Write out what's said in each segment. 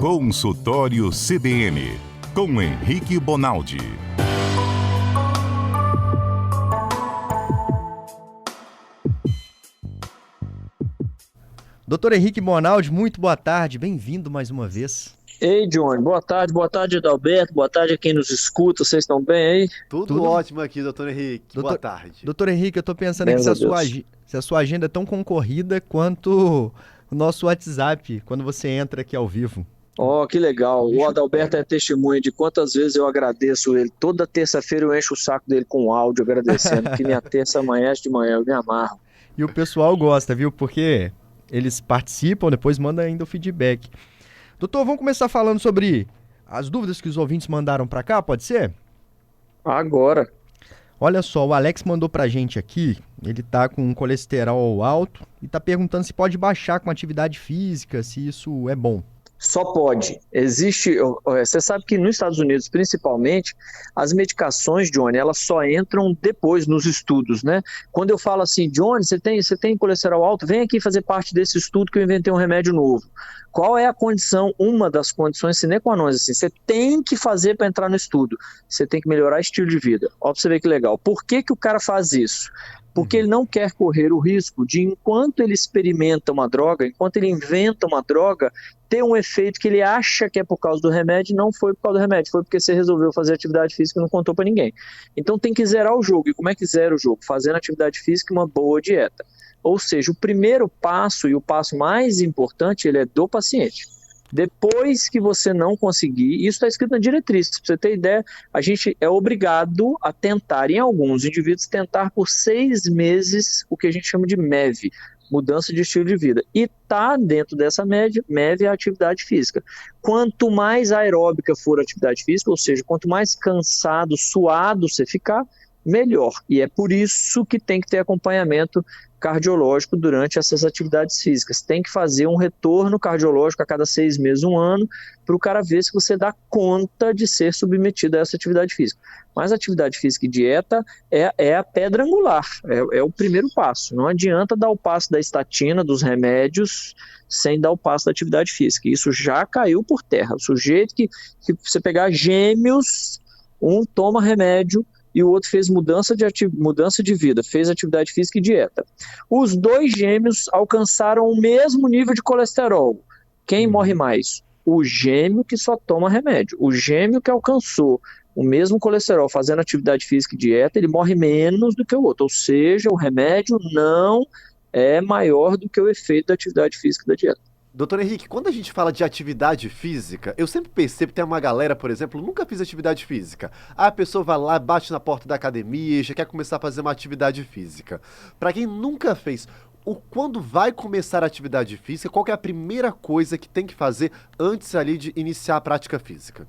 Consultório CBN, com Henrique Bonaldi. Doutor Henrique Bonaldi, muito boa tarde, bem-vindo mais uma vez. Ei, Johnny, boa tarde, Adalberto, boa tarde a quem nos escuta, vocês estão bem aí? Tudo ótimo aqui, doutor Henrique, boa tarde. Doutor Henrique, eu tô pensando aqui se a sua agenda é tão concorrida quanto o nosso WhatsApp, quando você entra aqui ao vivo. Oh, que legal, o Adalberto é testemunha de quantas vezes eu agradeço ele, toda terça-feira eu encho o saco dele com áudio agradecendo, que minha terça amanhece de manhã, eu me amarro. E o pessoal gosta, viu, porque eles participam, depois mandam ainda o feedback. Doutor, vamos começar falando sobre as dúvidas que os ouvintes mandaram para cá, pode ser? Agora. Olha só, o Alex mandou pra gente aqui, ele tá com um colesterol alto e tá perguntando se pode baixar com atividade física, se isso é bom. Só pode. Existe, você sabe que nos Estados Unidos, principalmente, as medicações, Johnny, elas só entram depois nos estudos, né? Quando eu falo assim, Johnny, você tem colesterol alto, vem aqui fazer parte desse estudo que eu inventei um remédio novo. Qual é a condição, uma das condições sine qua non, assim, você tem que fazer para entrar no estudo, você tem que melhorar o estilo de vida. Ó, pra você ver que legal. Por que o cara faz isso? Porque ele não quer correr o risco de, enquanto ele experimenta uma droga, enquanto ele inventa uma droga, ter um efeito que ele acha que é por causa do remédio e não foi por causa do remédio, foi porque você resolveu fazer atividade física e não contou para ninguém. Então tem que zerar o jogo. E como é que zera o jogo? Fazendo atividade física e uma boa dieta. Ou seja, o primeiro passo e o passo mais importante, ele é do paciente. Depois que você não conseguir, isso está escrito na diretriz, para você ter ideia, a gente é obrigado a tentar, em alguns indivíduos, tentar por 6 meses o que a gente chama de MEV, mudança de estilo de vida. E está dentro dessa MEV a atividade física. Quanto mais aeróbica for a atividade física, ou seja, quanto mais cansado, suado você ficar, melhor. E é por isso que tem que ter acompanhamento cardiológico durante essas atividades físicas. Tem que fazer um retorno cardiológico a cada 6 meses, 1 ano, para o cara ver se você dá conta de ser submetido a essa atividade física. Mas a atividade física e dieta é a pedra angular, é o primeiro passo. Não adianta dar o passo da estatina, dos remédios, sem dar o passo da atividade física. Isso já caiu por terra. O sujeito que você pegar gêmeos, um toma remédio, e o outro fez mudança de vida, fez atividade física e dieta. Os 2 gêmeos alcançaram o mesmo nível de colesterol. Quem morre mais? O gêmeo que só toma remédio. O gêmeo que alcançou o mesmo colesterol fazendo atividade física e dieta, ele morre menos do que o outro. Ou seja, o remédio não é maior do que o efeito da atividade física e da dieta. Doutor Henrique, quando a gente fala de atividade física, eu sempre percebo que tem uma galera, por exemplo, nunca fiz atividade física. A pessoa vai lá, bate na porta da academia, já quer começar a fazer uma atividade física. Para quem nunca fez, quando vai começar a atividade física, qual que é a primeira coisa que tem que fazer antes ali de iniciar a prática física?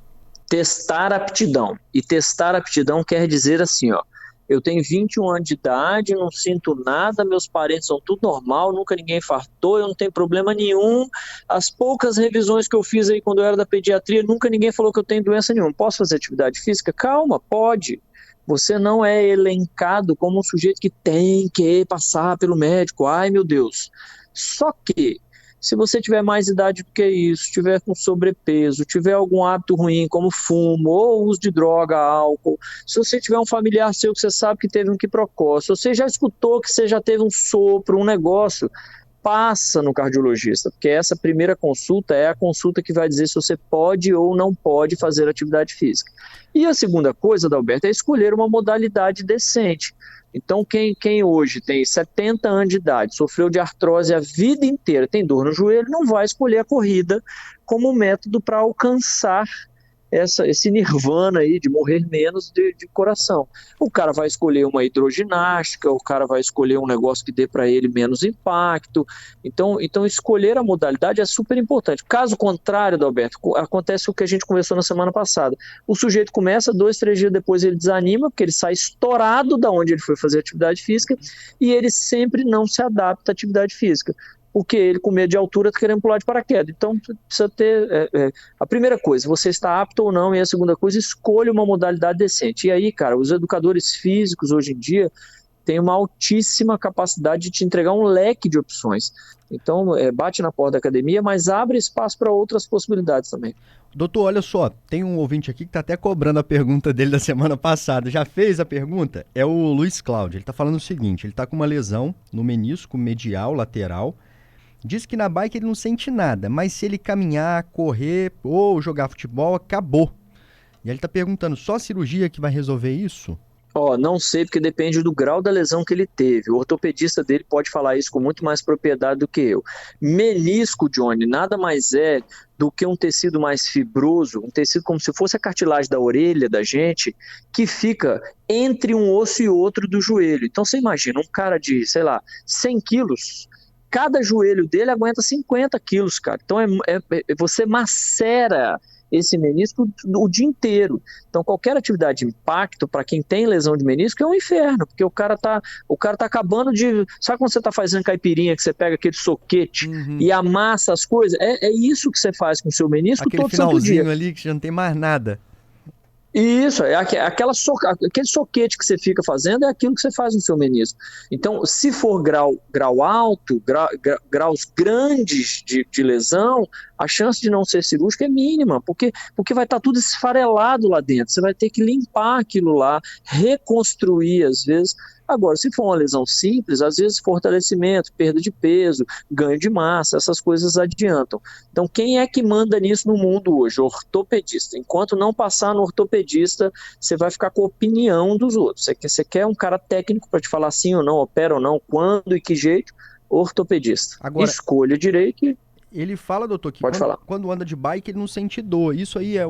Testar aptidão. E testar aptidão quer dizer assim, ó. Eu tenho 21 anos de idade, não sinto nada, meus parentes são tudo normal, nunca ninguém infartou, eu não tenho problema nenhum. As poucas revisões que eu fiz aí quando eu era da pediatria, nunca ninguém falou que eu tenho doença nenhuma. Posso fazer atividade física? Calma, pode. Você não é elencado como um sujeito que tem que passar pelo médico. Ai, meu Deus. Só que, se você tiver mais idade do que isso, tiver com sobrepeso, tiver algum hábito ruim, como fumo, ou uso de droga, álcool, se você tiver um familiar seu que você sabe que teve um quiprocó, se você já escutou que você já teve um sopro, um negócio, passa no cardiologista, porque essa primeira consulta é a consulta que vai dizer se você pode ou não pode fazer atividade física. E a segunda coisa, Adalberto, é escolher uma modalidade decente. Então, quem hoje tem 70 anos de idade, sofreu de artrose a vida inteira, tem dor no joelho, não vai escolher a corrida como método para alcançar esse nirvana aí de morrer menos de coração. O cara vai escolher uma hidroginástica, o cara vai escolher um negócio que dê para ele menos impacto. Então, escolher a modalidade é super importante. Caso contrário, Adalberto, acontece o que a gente conversou na semana passada. O sujeito começa, 2, 3 dias depois ele desanima, porque ele sai estourado da onde ele foi fazer atividade física e ele sempre não se adapta à atividade física. Porque ele, com medo de altura, está querendo pular de paraquedas. Então, precisa ter... a primeira coisa, você está apto ou não, e a segunda coisa, escolha uma modalidade decente. E aí, cara, os educadores físicos, hoje em dia, tem uma altíssima capacidade de te entregar um leque de opções. Então, bate na porta da academia, mas abre espaço para outras possibilidades também. Doutor, olha só, tem um ouvinte aqui que está até cobrando a pergunta dele da semana passada. Já fez a pergunta? É o Luiz Cláudio. Ele está falando o seguinte, ele está com uma lesão no menisco medial lateral. Diz que na bike ele não sente nada, mas se ele caminhar, correr ou jogar futebol, acabou. E ele está perguntando, só a cirurgia que vai resolver isso? Não sei, porque depende do grau da lesão que ele teve. O ortopedista dele pode falar isso com muito mais propriedade do que eu. Menisco, Johnny, nada mais é do que um tecido mais fibroso, um tecido como se fosse a cartilagem da orelha da gente, que fica entre um osso e outro do joelho. Então você imagina, um cara de, 100 quilos, cada joelho dele aguenta 50 quilos, cara. Então você macera esse menisco o dia inteiro. Então qualquer atividade de impacto para quem tem lesão de menisco é um inferno, porque o cara tá acabando de... Sabe quando você tá fazendo caipirinha, que você pega aquele soquete e amassa as coisas? É isso que você faz com o seu menisco aquele todo santo dia. Aquele finalzinho ali que já não tem mais nada. Isso, aquele soquete que você fica fazendo é aquilo que você faz no seu menisco. Então, se for grau alto, graus grandes de lesão, a chance de não ser cirúrgico é mínima, porque vai estar tudo esfarelado lá dentro. Você vai ter que limpar aquilo lá, reconstruir às vezes. Agora, se for uma lesão simples, às vezes fortalecimento, perda de peso, ganho de massa, essas coisas adiantam. Então, quem é que manda nisso no mundo hoje? O ortopedista. Enquanto não passar no ortopedista, você vai ficar com a opinião dos outros. Você quer um cara técnico para te falar sim ou não, opera ou não, quando e que jeito? Ortopedista. Agora, escolha direito. Ele fala, doutor, que quando anda de bike ele não sente dor. Isso aí é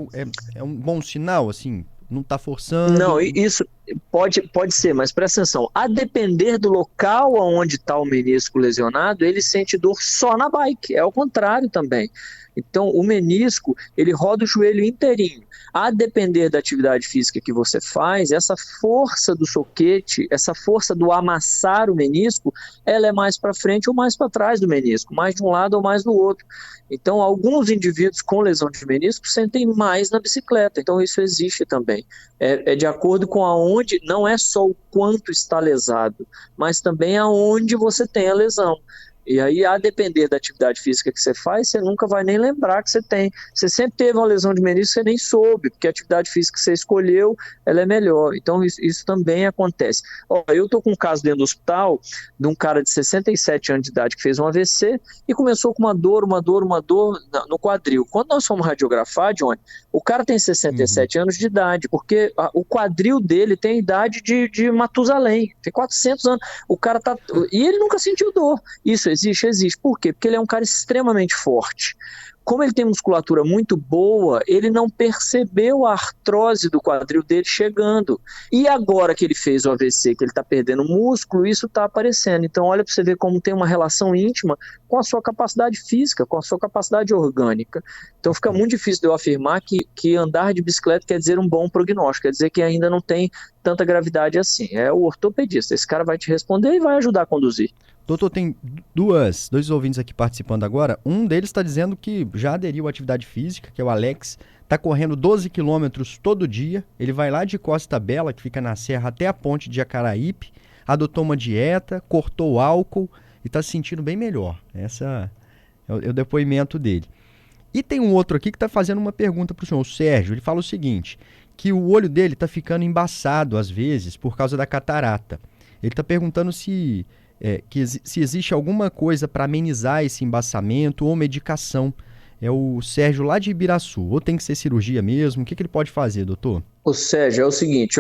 um bom sinal, assim? Não está forçando? Não, isso pode ser, mas presta atenção. A depender do local onde está o menisco lesionado, ele sente dor só na bike. É o contrário também. Então, o menisco, ele roda o joelho inteirinho. A depender da atividade física que você faz, essa força do soquete, essa força do amassar o menisco, ela é mais para frente ou mais para trás do menisco, mais de um lado ou mais do outro. Então, alguns indivíduos com lesão de menisco sentem mais na bicicleta. Então, isso existe também. É de acordo com aonde, não é só o quanto está lesado, mas também aonde você tem a lesão. E aí, a depender da atividade física que você faz, você nunca vai nem lembrar que você tem. Você sempre teve uma lesão de menisco, você nem soube, porque a atividade física que você escolheu, ela é melhor. Então, isso também acontece. Eu estou com um caso dentro do hospital, de um cara de 67 anos de idade que fez um AVC e começou com uma dor no quadril. Quando nós fomos radiografar, Johnny, o cara tem 67 anos de idade, porque o quadril dele tem a idade de Matusalém, tem 400 anos. O cara tá... E ele nunca sentiu dor. Isso existe. Por quê? Porque ele é um cara extremamente forte. Como ele tem musculatura muito boa, ele não percebeu a artrose do quadril dele chegando. E agora que ele fez o AVC, que ele está perdendo músculo, isso está aparecendo. Então olha para você ver como tem uma relação íntima com a sua capacidade física, com a sua capacidade orgânica. Então fica muito difícil de eu afirmar que andar de bicicleta quer dizer um bom prognóstico, quer dizer que ainda não tem tanta gravidade assim. É o ortopedista, esse cara vai te responder e vai ajudar a conduzir. Doutor, tem dois ouvintes aqui participando agora. Um deles está dizendo que já aderiu à atividade física, que é o Alex. Está correndo 12 quilômetros todo dia. Ele vai lá de Costa Bela, que fica na serra, até a ponte de Jacaraípe. Adotou uma dieta, cortou o álcool e está se sentindo bem melhor. Essa é o depoimento dele. E tem um outro aqui que está fazendo uma pergunta para o senhor, o Sérgio. Ele fala o seguinte, que o olho dele está ficando embaçado às vezes por causa da catarata. Ele está perguntando se existe alguma coisa para amenizar esse embaçamento ou medicação. É o Sérgio lá de Ibiraçu. Ou tem que ser cirurgia mesmo? O que ele pode fazer, doutor? Ô Sérgio, é o seguinte,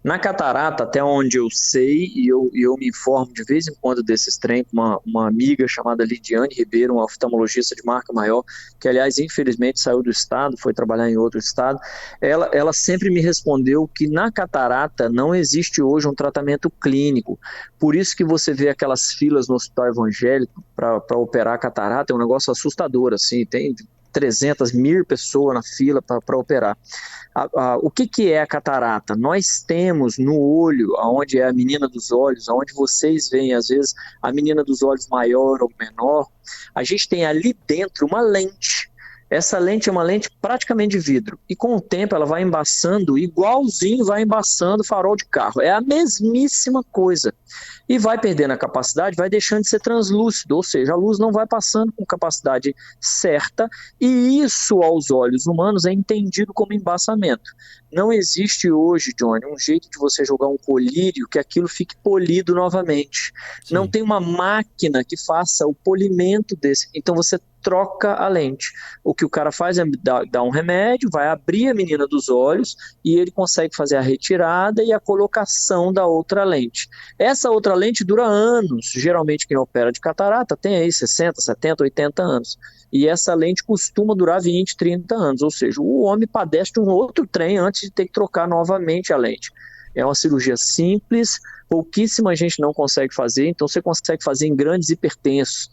na catarata, até onde eu sei, e eu me informo de vez em quando desses trem, uma amiga chamada Lidiane Ribeiro, uma oftalmologista de marca maior, que aliás, infelizmente, saiu do estado, foi trabalhar em outro estado, ela sempre me respondeu que na catarata não existe hoje um tratamento clínico, por isso que você vê aquelas filas no hospital evangélico para operar a catarata, é um negócio assustador, assim, tem 300.000 pessoas na fila para operar. O que é a catarata? Nós temos no olho, onde é a menina dos olhos, onde vocês veem às vezes a menina dos olhos maior ou menor, a gente tem ali dentro uma lente. Essa lente é uma lente praticamente de vidro. E com o tempo ela vai embaçando, igualzinho vai embaçando farol de carro. É a mesmíssima coisa. E vai perdendo a capacidade, vai deixando de ser translúcido, ou seja, a luz não vai passando com capacidade certa, e isso aos olhos humanos é entendido como embaçamento. Não existe hoje, Johnny, um jeito de você jogar um colírio que aquilo fique polido novamente. Sim. Não tem uma máquina que faça o polimento desse. Então você troca a lente. O que o cara faz é dar um remédio, vai abrir a menina dos olhos e ele consegue fazer a retirada e a colocação da outra lente. Essa outra lente dura anos. Geralmente quem opera de catarata tem aí 60, 70, 80 anos. E essa lente costuma durar 20, 30 anos. Ou seja, o homem padece de um outro trem antes de ter que trocar novamente a lente. É uma cirurgia simples, pouquíssima gente não consegue fazer, então você consegue fazer em grandes hipertensos,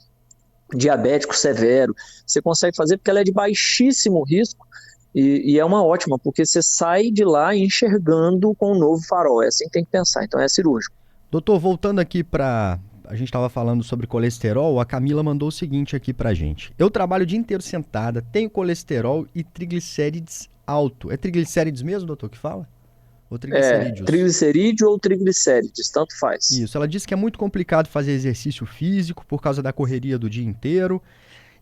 diabético severo, você consegue fazer porque ela é de baixíssimo risco e é uma ótima, porque você sai de lá enxergando com um novo farol, é assim que tem que pensar, então é cirúrgico. Doutor, voltando aqui para... A gente estava falando sobre colesterol, a Camila mandou o seguinte aqui pra gente. Eu trabalho o dia inteiro sentada, tenho colesterol e triglicérides alto. É triglicérides mesmo, doutor, que fala? Ou triglicerídeos? Triglicerídeo ou triglicérides, tanto faz. Isso, ela disse que é muito complicado fazer exercício físico por causa da correria do dia inteiro.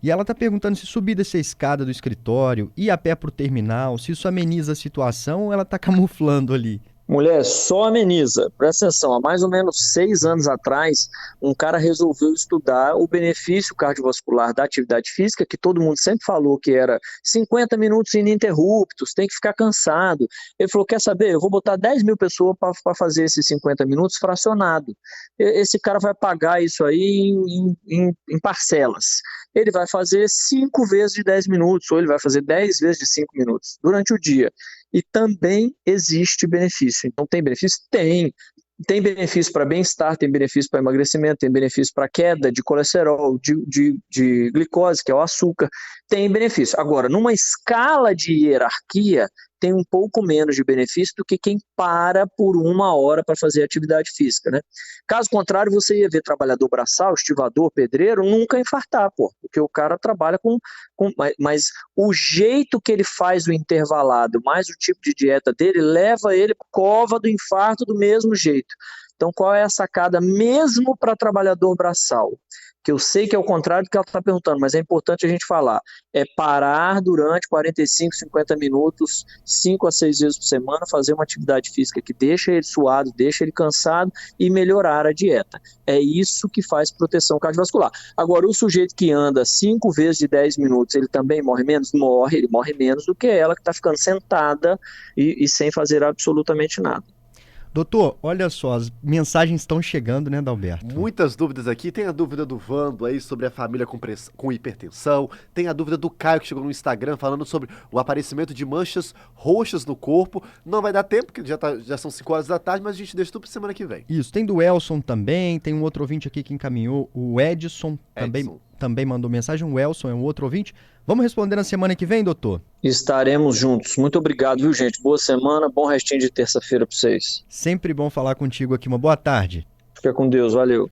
E ela está perguntando se subir dessa escada do escritório, ir a pé pro terminal, se isso ameniza a situação ou ela está camuflando ali. Mulher, só ameniza. Presta atenção, há mais ou menos 6 anos atrás, um cara resolveu estudar o benefício cardiovascular da atividade física, que todo mundo sempre falou que era 50 minutos ininterruptos, tem que ficar cansado. Ele falou, quer saber, eu vou botar 10 mil pessoas para fazer esses 50 minutos fracionado. Esse cara vai pagar isso aí em parcelas. Ele vai fazer 5 vezes de 10 minutos, ou ele vai fazer 10 vezes de 5 minutos durante o dia. E também existe benefício. Então tem benefício? Tem. Tem benefício para bem-estar, tem benefício para emagrecimento, tem benefício para queda de colesterol, de glicose, que é o açúcar, tem benefício. Agora, numa escala de hierarquia, tem um pouco menos de benefício do que quem para por 1 hora para fazer atividade física, né? Caso contrário, você ia ver trabalhador braçal, estivador, pedreiro, nunca infartar, porque o cara trabalha mas o jeito que ele faz o intervalado, mais o tipo de dieta dele, leva ele para a cova do infarto do mesmo jeito. Então, qual é a sacada mesmo para trabalhador braçal? Que eu sei que é o contrário do que ela está perguntando, mas é importante a gente falar. É parar durante 45, 50 minutos, 5 a 6 vezes por semana, fazer uma atividade física que deixa ele suado, deixa ele cansado e melhorar a dieta. É isso que faz proteção cardiovascular. Agora, o sujeito que anda 5 vezes de 10 minutos, ele também morre menos? Morre, ele morre menos do que ela que está ficando sentada e sem fazer absolutamente nada. Doutor, olha só, as mensagens estão chegando, né, Dalberto? Muitas dúvidas aqui. Tem a dúvida do Vando aí sobre a família com hipertensão. Tem a dúvida do Caio, que chegou no Instagram, falando sobre o aparecimento de manchas roxas no corpo. Não vai dar tempo, porque já são 5 horas da tarde, mas a gente deixa tudo pra semana que vem. Isso, tem do Elson também, tem um outro ouvinte aqui que encaminhou, o Edson. Também mandou mensagem, o Elson é um outro ouvinte. Vamos responder na semana que vem, doutor? Estaremos juntos. Muito obrigado, viu, gente? Boa semana, bom restinho de terça-feira para vocês. Sempre bom falar contigo aqui. Uma boa tarde. Fica com Deus, valeu.